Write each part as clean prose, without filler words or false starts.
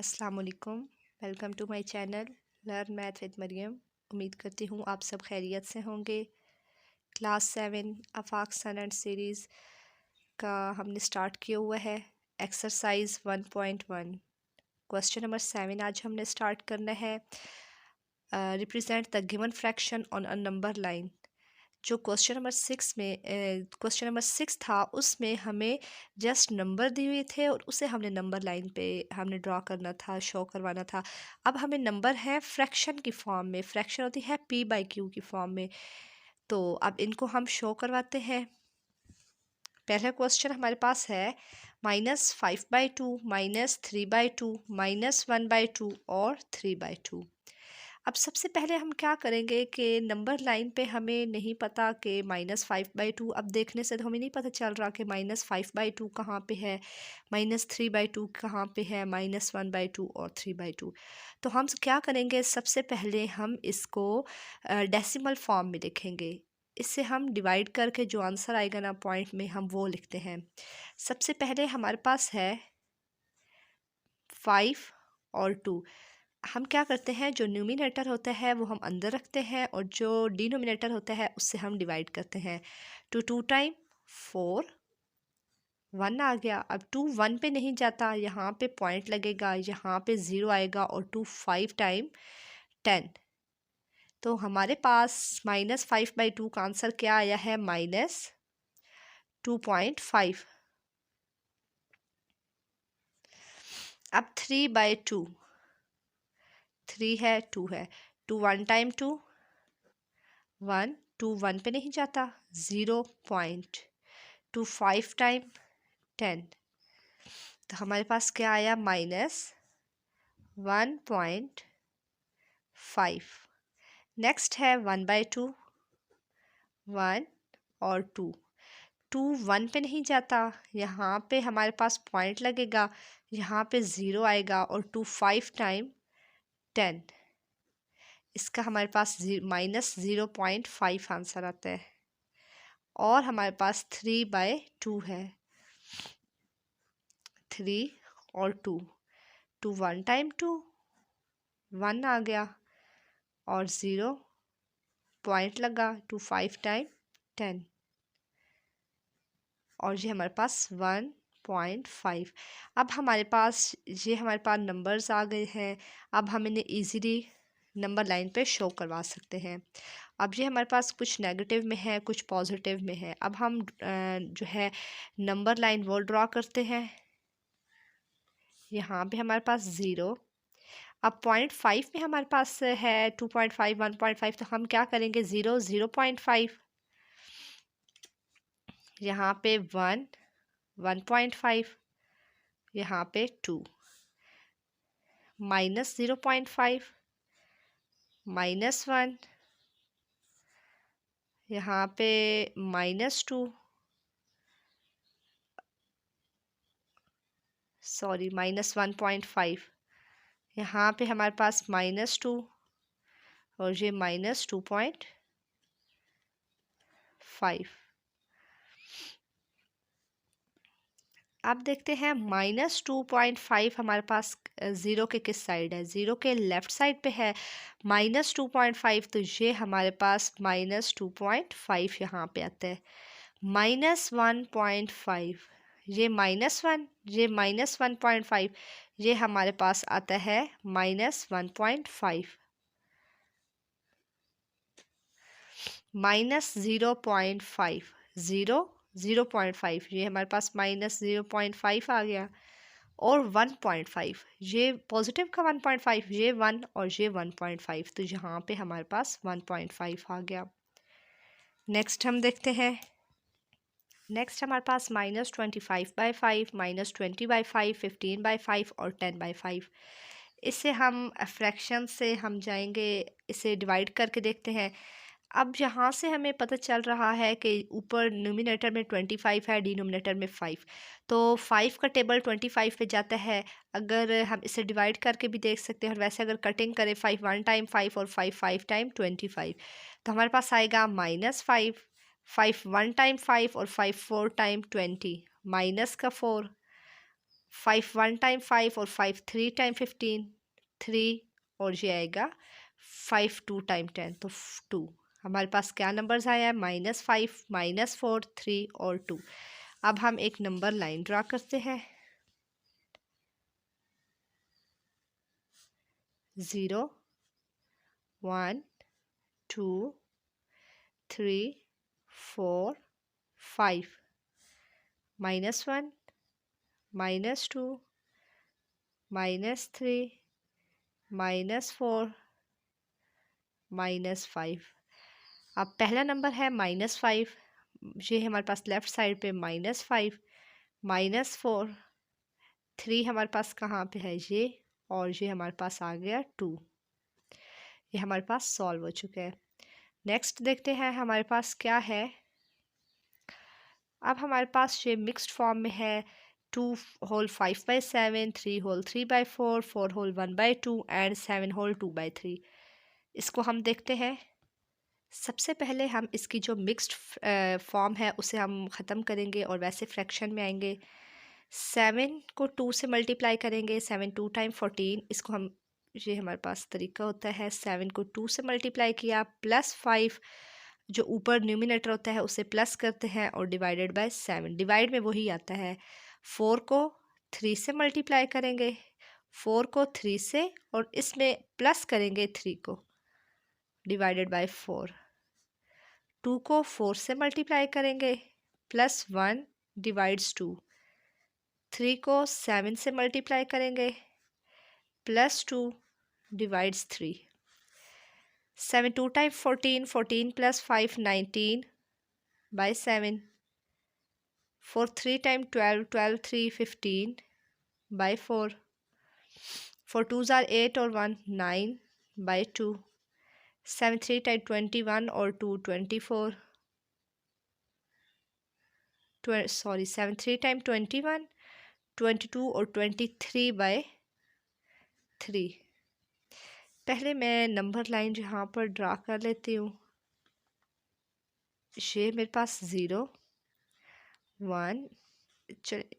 अस्सलाम वालेकुम। Welcome to my channel learn math with Mariam. उम्मीद करती हूँ आप सब खैरियत से होंगे। क्लास 7 आफाक स्टैंडर्ड सीरीज़ का हमने स्टार्ट किया हुआ है। एक्सरसाइज 1.1 क्वेश्चन नंबर 7 आज हमने स्टार्ट करना है। Represent the given fraction on a number line. जो क्वेश्चन नंबर 6 था उसमें हमें जस्ट नंबर दिए हुए थे और उसे हमने नंबर लाइन पे हमने ड्रॉ करना था, शो करवाना था। अब हमें नंबर है फ्रैक्शन की फॉर्म में, फ्रैक्शन होती है p/q की फॉर्म में। तो अब इनको हम शो करवाते हैं। पहला क्वेश्चन हमारे पास है -5/2 -3/2 -1/2 और 3/2। अब सबसे पहले हम क्या करेंगे कि नंबर लाइन पे हमें नहीं पता कि -5/2, अब देखने से तो हमें नहीं पता चल रहा कि -5/2 कहाँ पे है, -3/2 कहाँ पे है, -1/2 और 3/2। तो हम क्या करेंगे, सबसे पहले हम इसको डेसिमल फॉर्म में लिखेंगे। इससे हम डिवाइड करके जो आंसर आएगा ना पॉइंट में, हम वो लिखते हैं। सबसे पहले हमारे पास है 5 और 2। हम क्या करते हैं, जो न्यूमिनेटर होता है वो हम अंदर रखते हैं और जो डिनोमिनेटर होता है उससे हम डिवाइड करते हैं। 2 टाइम 4, 1 आ गया। अब 2 1 पे नहीं जाता, यहाँ पे पॉइंट लगेगा, यहाँ पे 0 आएगा। और 2 5 टाइम 10। तो हमारे पास -5/2 का आंसर क्या आया है, -2.5। अब 3/2, 3 है 2 है, 2 1 टाइम 2 1, 2 1 पे नहीं जाता, 0 पॉइंट, 2 5 टाइम 10। तो हमारे पास क्या आया, -1.5। नेक्स्ट है 1/2, 1 और 2, 2 1 पे नहीं जाता, यहाँ पे हमारे पास पॉइंट लगेगा, यहाँ पे 0 आएगा। और 2 5 टाइम 10, इसका हमारे पास -0.5 आंसर आता है। और हमारे पास 3/2 है, 3 और 2, 2 1 टाइम 2 1 आ गया और 0 पॉइंट लगा, 2 5 टाइम 10 और ये हमारे पास 1.5। अब हमारे पास नंबर्स आ गए हैं। अब हम इन्हें इजीली नंबर लाइन पे शो करवा सकते हैं। अब ये हमारे पास कुछ नेगेटिव में है, कुछ पॉजिटिव में है। अब हम जो है नंबर लाइन वो ड्रॉ करते हैं। यहाँ पे हमारे पास 0। अब 0.5 में हमारे पास है 2.5 1.5। तो हम क्या करेंगे, 0 0.5, यहाँ पे 1 1.5, यहाँ पे 2, -0.5 -1, यहाँ पे -2, सॉरी -1.5, यहाँ पे हमारे पास -2 और ये -2.5। अब देखते हैं -2.5 हमारे पास ज़ीरो के किस साइड है, ज़ीरो के लेफ़्ट साइड पे है -2.5। तो ये हमारे पास -2.5 यहाँ पे आता है। -1.5, ये -1, ये -1.5, ये हमारे पास आता है -1.5। -0.5, 0.5, ये हमारे पास -0.5 आ गया। और 1.5, ये पॉजिटिव का 1.5, ये 1 और ये 1.5। तो यहाँ पे हमारे पास 1.5 आ गया। नेक्स्ट हम देखते हैं। नेक्स्ट हमारे पास -25/5, -20/5, 15/5 और 10/5। इससे हम फ्रैक्शन से हम जाएंगे, इसे डिवाइड करके देखते हैं। अब यहाँ से हमें पता चल रहा है कि ऊपर न्यूमिनेटर में 25 है, डिनोमिनेटर में 5। तो 5 का टेबल 25 पे जाता है। अगर हम इसे डिवाइड करके भी देख सकते हैं, और वैसे अगर कटिंग करें 5 1 टाइम 5 और 5 5 टाइम 25, तो हमारे पास आएगा -5, 5 1 टाइम 5 और 5 4 टाइम 20, -4, 5 1 टाइम 5 और 5 3 टाइम 15 3, और ये आएगा 5 2 टाइम 10 तो 2। हमारे पास क्या नंबर्स आया है? -5 -4 3 और 2। अब हम एक नंबर लाइन ड्रा करते हैं। 0 1 2 3 4 5 -1 -2 -3 -4 -5। अब पहला नंबर है -5, ये हमारे पास लेफ्ट साइड पे -5 -4 3 हमारे पास कहाँ पे है? ये, और ये हमारे पास आ गया 2। ये हमारे पास सॉल्व हो चुका है। नेक्स्ट देखते हैं हमारे पास क्या है। अब हमारे पास ये मिक्स्ड फॉर्म में है 2 whole 5/7, 3 whole 3/4, 4 whole 1/2 and 7 whole 2/3। इसको हम देखते हैं। सबसे पहले हम इसकी जो मिक्स्ड फॉर्म है उसे हम ख़त्म करेंगे और वैसे फ्रैक्शन में आएंगे। 7 को 2 से मल्टीप्लाई करेंगे, 7 2 टाइम 14। इसको हम, ये हमारे पास तरीका होता है, 7 को 2 से मल्टीप्लाई किया प्लस 5, जो ऊपर न्यूमिनेटर होता है उसे प्लस करते हैं और डिवाइडेड बाय 7। डिवाइड में वही आता है। 4 को 3 से मल्टीप्लाई करेंगे, 4 को 3 से, और इसमें प्लस करेंगे 3 को, डिवाइडेड बाय 4। 2 को 4 से मल्टीप्लाई करेंगे, +1 डिवाइड्स 2। 3 को 7 से मल्टीप्लाई करेंगे, +2 divides 3। 7 2 time 14, 14 + 5 19/7। 4 3 time 12, 12 3 15/4। 4 2s are 8 और 1 9/2। 7 3 टाइम 21 और 2 24। 7 3 टाइम 21, 22 और 23/3। पहले मैं नंबर लाइन यहाँ पर ड्रा कर लेती हूँ। ये मेरे पास 0 1,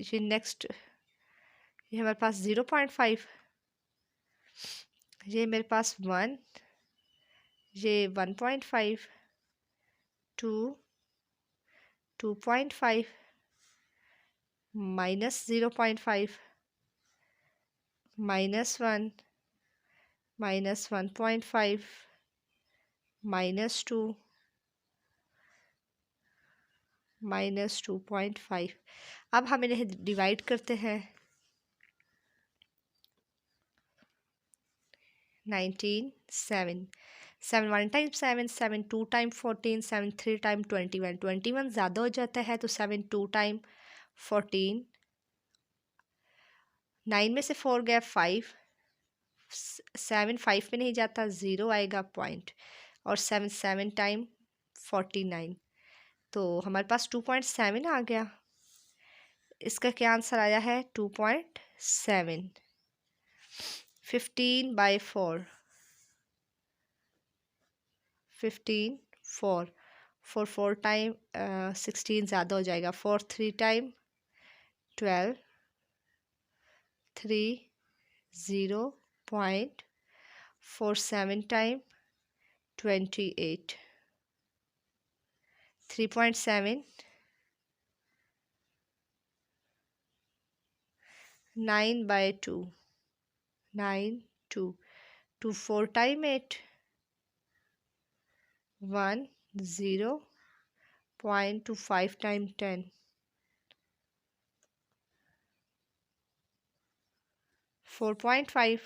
ये नेक्स्ट, ये हमारे पास 0.5, ये मेरे पास 1, ये 1.5, 2 2.5, -0.5, -1, -1.5, -2, -2.5। अब हम इन्हें डिवाइड करते हैं। 19 7 7 1 टाइम 7, 7 2 टाइम 14, 7 3 टाइम 21। 21 ज़्यादा हो जाता है तो 7 2 टाइम 14। 9 में से 4 गया 5, 7 5 में नहीं जाता, 0 आएगा पॉइंट, और 7 7 टाइम 49। तो हमारे पास 2.7 आ गया। इसका क्या आंसर आया है? 2.7। 15/4, 15 4 4 4 टाइम 16 ज़्यादा हो जाएगा, 4 3 टाइम 12, 3 0.47 टाइम 28, 3.7 9/2, 9 2 2 4 टाइम 8, 1 0.25 टाइम 10, 4.5,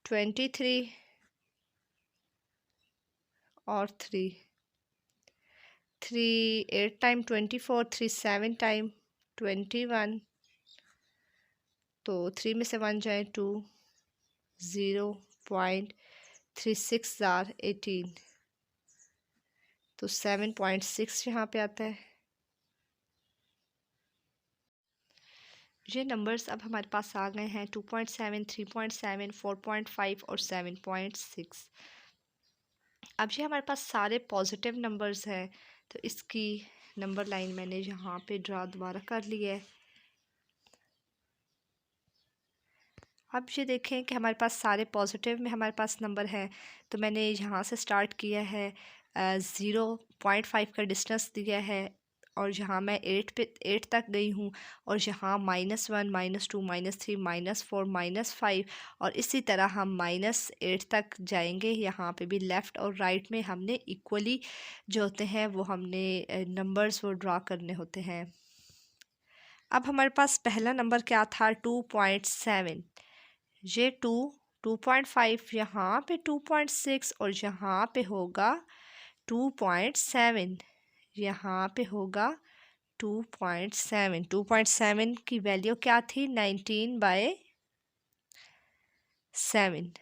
23 और 3 3 8 टाइम 24, 3 7 टाइम 21। तो 3 में से 1 जाए 2, 0.36 आर 18, तो 7.6 यहाँ पे आता है। ये नंबर्स अब हमारे पास आ गए हैं 2.7, 3.7, 4.5 और 7.6। अब ये हमारे पास सारे पॉजिटिव नंबर्स हैं, तो इसकी नंबर लाइन मैंने यहाँ पे ड्रा दोबारा कर लिया है। अब ये देखें कि हमारे पास सारे पॉजिटिव में हमारे पास नंबर हैं, तो मैंने यहाँ से स्टार्ट किया है, 0.5 का डिस्टेंस दिया है, और यहाँ मैं 8 तक गई हूँ, और यहाँ -1 -2 -3 -4 -5, और इसी तरह हम -8 तक जाएंगे। यहाँ पे भी लेफ़्ट और राइट में हमने इक्वली जो होते हैं वो हमने नंबर्स वो ड्रा करने होते हैं। अब हमारे पास पहला नंबर क्या था, 2.7। ये 2.5, यहाँ पे 2.6, और यहाँ पे होगा 2.7, यहाँ पे होगा 2.7। 2.7 की वैल्यू क्या थी, 19/7।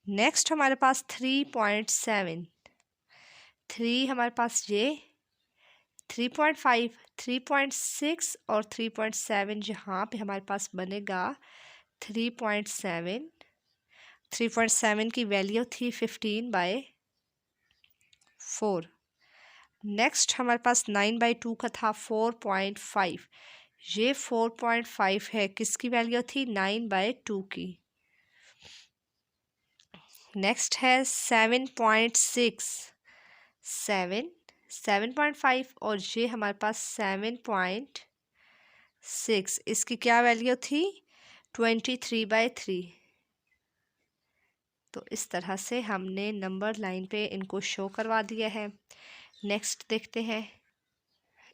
नेक्स्ट हमारे पास 3.7, 3 हमारे पास ये 3.5, 3.6 और 3.7, यहाँ पे हमारे पास बनेगा 3.7। 3.7 की वैल्यू थी 15/4। नेक्स्ट हमारे पास 9/2 का था 4.5, ये 4.5 है, किसकी वैल्यू थी, 9/2 की। नेक्स्ट है 7.6, 7.5, और ये हमारे पास 7.6, इसकी क्या वैल्यू थी, 23/3। तो इस तरह से हमने नंबर लाइन पे इनको शो करवा दिया है। नेक्स्ट देखते हैं,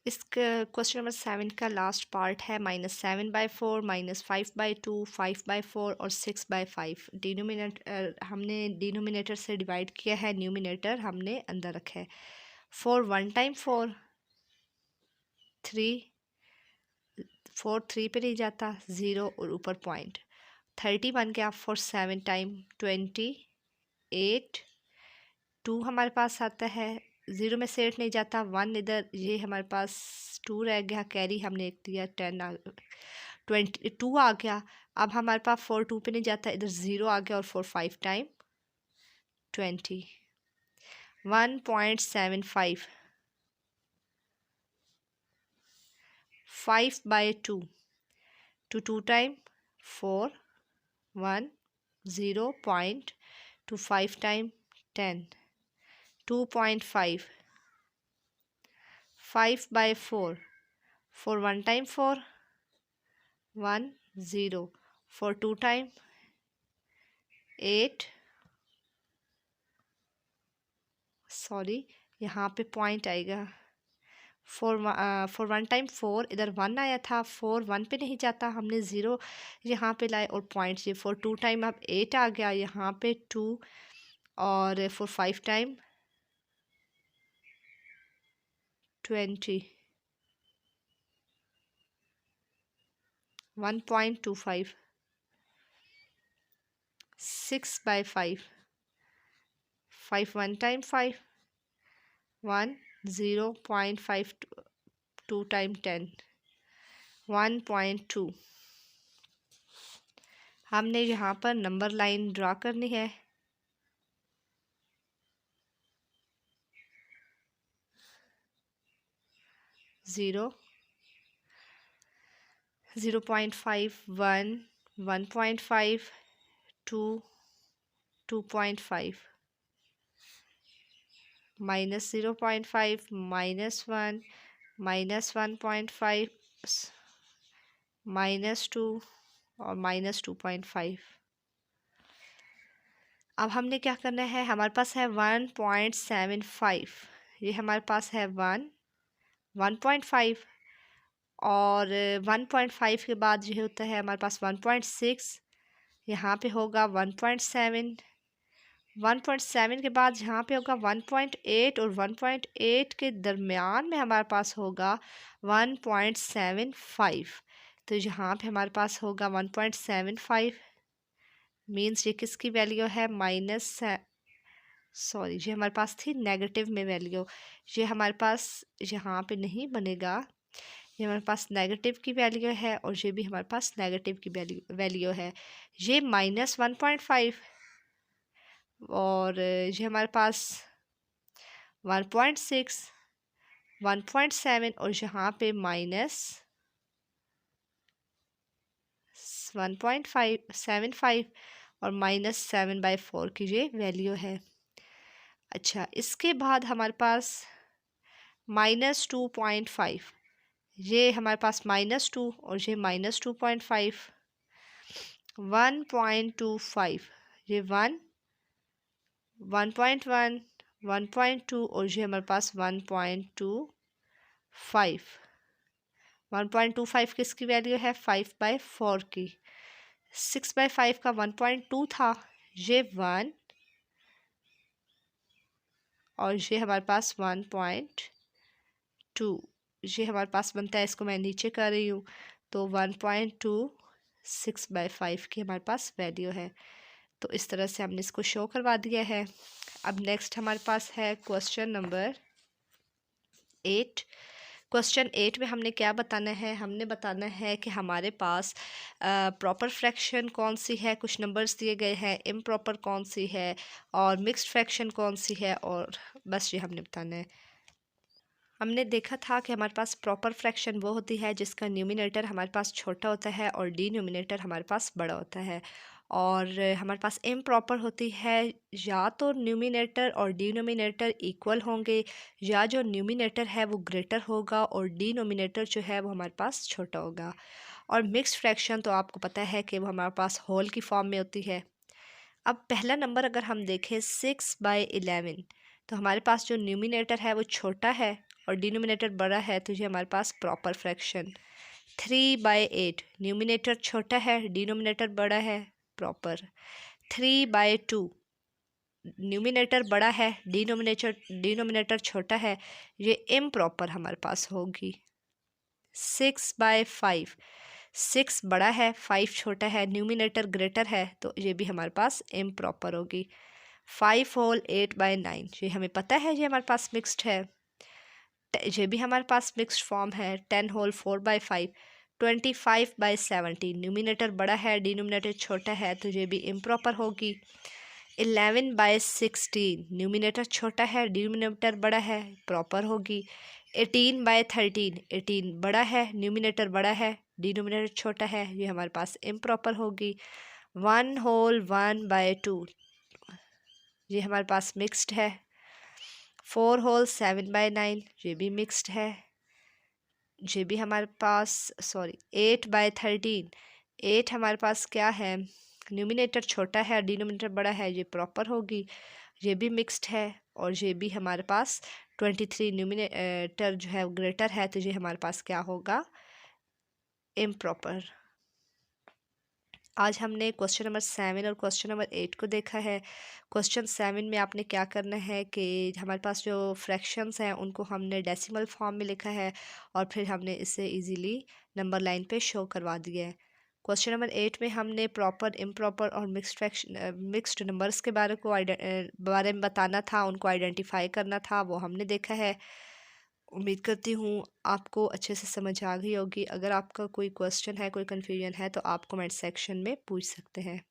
इस क्वेश्चन नंबर 7 का लास्ट पार्ट है -7/4, -5/2, 5/4 और 6/5। डिनोमिनेटर हमने डिनोमिनेटर से डिवाइड किया है, न्यूमिनेटर हमने अंदर रखा है। 4 1 टाइम 4, 3 4 3 पे नहीं जाता, 0 और ऊपर पॉइंट। 31 गया, 4 7 टाइम 28, 2 हमारे पास आता है, 0 में से 8 नहीं जाता, 1 इधर, ये हमारे पास 2 रह गया, कैरी हमने एक दिया, 22 आ गया। अब हमारे पास 4 2 पे नहीं जाता, इधर 0 आ गया, और 4 5 time 20, 1.75, 5/2, 2 time 4, 1, 0.25 time 10, 2.5, 5/4, 4 1 time 4, 1 0, 4 2 time 8, sorry यहाँ पे पॉइंट आएगा, 4 1 टाइम 4, इधर 1 आया था, 4 1 पे नहीं जाता, हमने 0 यहाँ पे लाए और पॉइंट, ये 4 2 टाइम अब 8 आ गया, यहाँ पे 2, और 4 5 टाइम 20, 1.25, 6/5, 5 1 टाइम 5, 1, 0.52 टाइम 10, 1.2। हमने यहाँ पर नंबर लाइन ड्रा करनी है। ज़ीरो, 0.5, 1, 1.5, 2, 2.5, -0.5, -1, -1.5, -2 और -2.5। अब हमने क्या करना है, हमारे पास है 1.75, ये हमारे पास है 1.5, और 1.5 के बाद ये होता है हमारे पास 1.6, यहाँ पे होगा 1.7, 1.7 के बाद यहाँ पे होगा 1.8, और 1.8 के दरमियान में हमारे पास होगा 1.75। तो यहाँ पे हमारे पास होगा 1.75, मीन्स ये किसकी वैल्यू है, सॉरी ये हमारे पास थी नेगेटिव में वैल्यू, ये हमारे पास यहाँ पे नहीं बनेगा, ये हमारे पास नेगेटिव की वैल्यू है, और ये भी हमारे पास नेगेटिव की वैल्यू है। ये -1.5, और ये हमारे पास 1.6, 1.7 और यहाँ पे माइनस 1.575 और -7/4 की ये वैल्यू है। अच्छा, इसके बाद हमारे पास -2.5, ये हमारे पास -2 और ये -2.5, 1.25, ये 1, 1.1, 1.2 और ये हमारे पास 1.25, 1.25 किसकी वैल्यू है 5/4 की। 6/5 का 1.2 था, ये 1 और ये हमारे पास 1.2, ये हमारे पास बनता है, इसको मैं नीचे कर रही हूँ, तो 1.2 6/5 की हमारे पास वैल्यू है। तो इस तरह से हमने इसको शो करवा दिया है। अब नेक्स्ट हमारे पास है क्वेश्चन नंबर 8। क्वेश्चन 8 में हमने क्या बताना है, हमने बताना है कि हमारे पास प्रॉपर फ्रैक्शन कौन सी है, कुछ नंबर्स दिए गए हैं, इम्प्रॉपर कौन सी है और मिक्स्ड फ्रैक्शन कौन सी है, और बस ये हमने बताना है। हमने देखा था कि हमारे पास प्रॉपर फ्रैक्शन वो होती है जिसका न्यूमिनेटर हमारे पास छोटा होता है और डिनोमिनेटर हमारे पास बड़ा होता है, और हमारे पास इम्प्रॉपर होती है या तो न्यूमिनेटर और डिनोमिनेटर इक्वल होंगे, या जो न्यूमिनेटर है वो ग्रेटर होगा और डिनोमिनेटर जो है वो हमारे पास छोटा होगा। और मिक्स्ड फ्रैक्शन तो आपको पता है कि वो हमारे पास होल की फॉर्म में होती है। अब पहला नंबर अगर हम देखें 6/11, तो हमारे पास जो न्यूमिनेटर है वो छोटा है और डिनोमिनेटर बड़ा है, तो ये हमारे पास प्रॉपर फ्रैक्शन। 3/8, न्यूमिनेटर छोटा है, डिनोमिनेटर बड़ा है, प्रॉपर। 3/2, न्यूमिनेटर बड़ा है, डिनोमिनेटर छोटा है, ये इम्प्रॉपर हमारे पास होगी। 6/5, 6 बड़ा है, 5 छोटा है, न्यूमिनेटर ग्रेटर है, तो ये भी हमारे पास इम्प्रॉपर होगी। 5 होल 8/9, ये हमें पता है, ये हमारे पास मिक्स्ड है, ये भी हमारे पास मिक्स्ड फॉर्म है। 10 होल 4/5, 25/17, न्यूमिनेटर बड़ा है, डिनोमिनेटर छोटा है, तो ये भी इम्प्रॉपर होगी। 11/16, न्यूमिनेटर छोटा है, डिनोमिनेटर बड़ा है, प्रॉपर होगी। 18/13, 18 बड़ा है, न्यूमिनेटर बड़ा है, डिनोमिनेटर छोटा है, ये हमारे पास इम्प्रॉपर होगी। 1 होल 1/2, ये हमारे पास मिक्स्ड है। 4 होल 7/9, ये भी मिक्स्ड है। ये भी हमारे पास 8/13, 8 हमारे पास क्या है, न्यूमिनेटर छोटा है, डिनोमिनेटर बड़ा है, ये प्रॉपर होगी। ये भी मिक्स्ड है। और ये भी हमारे पास 23, न्यूमिनेटर जो है ग्रेटर है, तो ये हमारे पास क्या होगा, इम्प्रॉपर। आज हमने क्वेश्चन नंबर 7 और क्वेश्चन नंबर 8 को देखा है। क्वेश्चन 7 में आपने क्या करना है कि हमारे पास जो फ्रैक्शंस हैं उनको हमने डेसिमल फॉर्म में लिखा है और फिर हमने इसे इजीली नंबर लाइन पे शो करवा दिया है। क्वेश्चन नंबर 8 में हमने प्रॉपर, इम्प्रॉपर और मिक्स्ड नंबर्स के बारे में बताना था, उनको आइडेंटिफाई करना था, वो हमने देखा है। उम्मीद करती हूँ आपको अच्छे से समझ आ गई होगी। अगर आपका कोई क्वेश्चन है, कोई कन्फ्यूजन है, तो आप कमेंट सेक्शन में पूछ सकते हैं।